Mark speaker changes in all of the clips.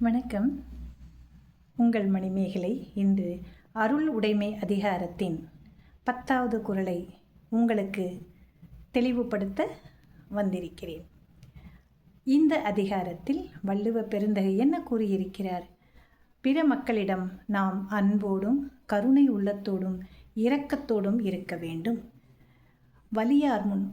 Speaker 1: வணக்கம். உங்கள் மணிமேகலை இன்று அருள் உடைமை அதிகாரத்தின் 10வது குறளை உங்களுக்கு தெளிவுபடுத்த வந்திருக்கிறேன். இந்த அதிகாரத்தில் வள்ளுவ பெருந்தகை என்ன கூறியிருக்கிறார்? பிற மக்களிடம் நாம் அன்போடும் கருணை உள்ளத்தோடும் இரக்கத்தோடும் இருக்க வேண்டும். வலியார் முன்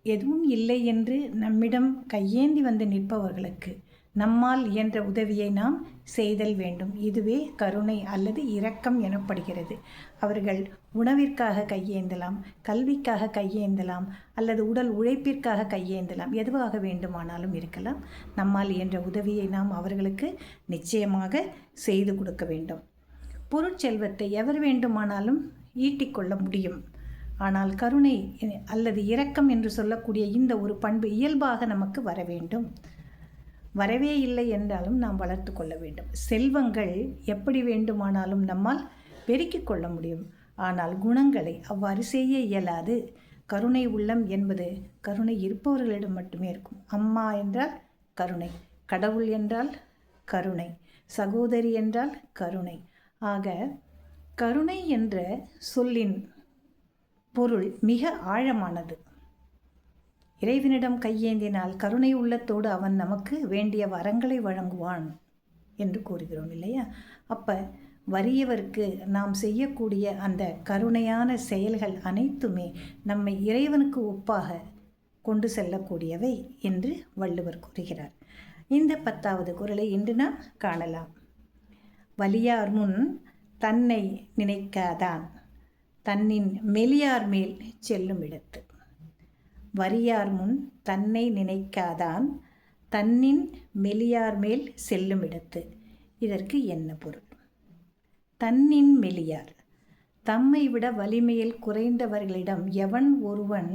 Speaker 1: எதுவும் இல்லை என்று நம்மிடம் கையேந்தி வந்து நிற்பவர்களுக்கு நம்மால் இயன்ற உதவியை நாம் செய்தல் வேண்டும். இதுவே கருணை அல்லது இரக்கம் எனப்படுகிறது. அவர்கள் உணவிற்காக கையேந்தலாம், கல்விக்காக கையேந்தலாம், அல்லது உடல் உழைப்பிற்காக கையேந்தலாம். எதுவாக வேண்டுமானாலும் இருக்கலாம். நம்மால் இயன்ற உதவியை நாம் அவர்களுக்கு நிச்சயமாக செய்து கொடுக்க வேண்டும். பொருட்செல்வத்தை எவர் வேண்டுமானாலும் ஈட்டிக்கொள்ள முடியும். ஆனால் கருணை அல்லது இரக்கம் என்று சொல்லக்கூடிய இந்த ஒரு பண்பு இயல்பாக நமக்கு வர வேண்டும். வரவே இல்லை என்றாலும் நாம் வளர்த்து கொள்ள வேண்டும். செல்வங்கள் எப்படி வேண்டுமானாலும் நம்மால் பெருக்கிக் கொள்ள முடியும். ஆனால் குணங்களை அவ்வாறு செய்ய இயலாது. கருணை உள்ளம் என்பது கருணை இருப்பவர்களிடம் மட்டுமே இருக்கும். அம்மா என்றால் கருணை, கடவுள் என்றால் கருணை, சகோதரி என்றால் கருணை. ஆக கருணை என்ற சொல்லின் பொருள் மிக ஆழமானது. இறைவனிடம் கையேந்தினால் கருணை உள்ளத்தோடு அவன் நமக்கு வேண்டிய வரங்களை வழங்குவான் என்று கூறுகிறோம் இல்லையா? அப்போ வறியவருக்கு நாம் செய்யக்கூடிய அந்த கருணையான செயல்கள் அனைத்துமே நம்மை இறைவனுக்கு ஒப்பாக கொண்டு செல்லக்கூடியவை என்று வள்ளுவர் கூறுகிறார். இந்த 10வது குறளை இன்று நாம் காணலாம். வலியார் முன் தன்னை நினைக்காதான் தன்னின் மெலியார் மேல் செல்லும் இடத்து. வறியார் முன் தன்னை நினைக்காதான் தன்னின் மெலியார் மேல் செல்லும் இடத்து. இதற்கு என்ன பொருள்? தன்னின் மெலியார், தம்மை விட வலிமையில் குறைந்தவர்களிடம் எவன் ஒருவன்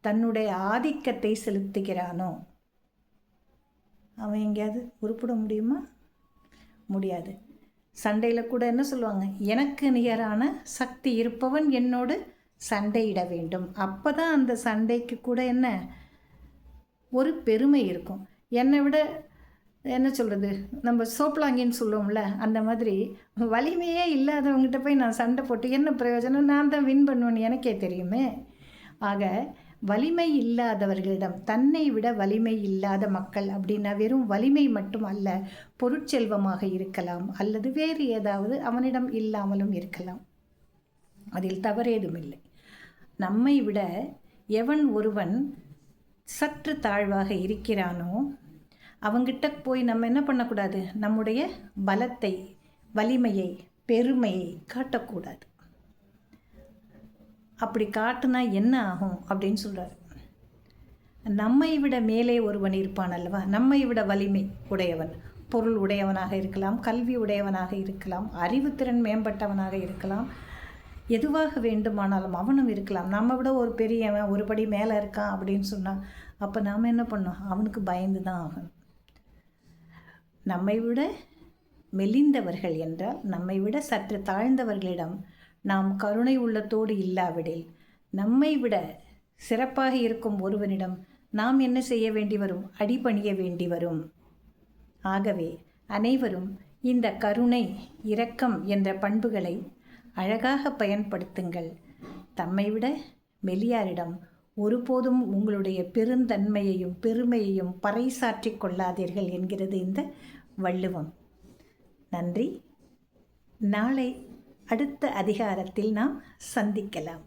Speaker 1: தன்னுடைய ஆதிக்கத்தை செலுத்துகிறானோ அவன் எங்கேயாவது உருப்பிட முடியுமா? முடியாது. சண்டையில் கூட என்ன சொல்லுவாங்க? எனக்கு நிகரான சக்தி இருப்பவன் என்னோடு சண்டையிட வேண்டும். அப்போ தான் அந்த சண்டைக்கு கூட என்ன ஒரு பெருமை இருக்கும். என்னை விட என்ன சொல்கிறது, நம்ம சோப்லாங்கின்னு சொல்லுவோம்ல, அந்த மாதிரி வலிமையே இல்லாதவங்ககிட்ட போய் நான் சண்டை போட்டு என்ன பிரயோஜனம்? நான் தான் வின் பண்ணுவேன்னு எனக்கே தெரியுமே. ஆக வலிமை இல்லாதவர்களிடம், தன்னை விட வலிமை இல்லாத மக்கள் அப்படின்னா வெறும் வலிமை மட்டும் அல்ல, பொருட்செல்வமாக இருக்கலாம், அல்லது வேறு ஏதாவது அவனிடம் இல்லாமலும் இருக்கலாம். அதில் தவறேதுமில்லை. நம்மை விட எவன் ஒருவன் சற்று தாழ்வாக இருக்கிறானோ அவங்கிட்ட போய் நம்ம என்ன பண்ணக்கூடாது? நம்முடைய பலத்தை, வலிமையை, பெருமையை காட்டக்கூடாது. அப்படி காட்டுனா என்ன ஆகும் அப்படின்னு சொல்கிறார். நம்மை விட மேலே ஒருவன் இருப்பான் அல்லவா, நம்மை விட வலிமை உடையவன், பொருள் உடையவனாக இருக்கலாம், கல்வி உடையவனாக இருக்கலாம், அறிவுத்திறன் மேம்பட்டவனாக இருக்கலாம், எதுவாக வேண்டுமானாலும் அவனும் இருக்கலாம். நம்ம விட ஒரு பெரியவன் ஒரு படி மேலே இருக்கான் அப்படின்னு சொன்னால் அப்போ நாம் என்ன பண்ணோம்? அவனுக்கு பயந்து தான் ஆகணும். நம்மை விட மெலிந்தவர்கள் என்றால் நம்மை விட சற்று தாழ்ந்தவர்களிடம் நாம் கருணை உள்ளத்தோடு இல்லாவிடில் நம்மை விட சிறப்பாக இருக்கும் ஒருவனிடம் நாம் என்ன செய்ய வேண்டி வரும்? அடிபணிய வேண்டி வரும். ஆகவே அனைவரும் இந்த கருணை, இரக்கம் என்ற பண்புகளை அழகாக பயன்படுத்துங்கள். தம்மை விட மெலியாரிடம் ஒருபோதும் உங்களுடைய பெருந்தன்மையையும் பெருமையையும் பறைசாற்றிக் கொள்ளாதீர்கள் என்கிறது இந்த வள்ளுவம். நன்றி. நாளை அடுத்த அதிகாரத்தில் நாம் சந்திக்கலாம்.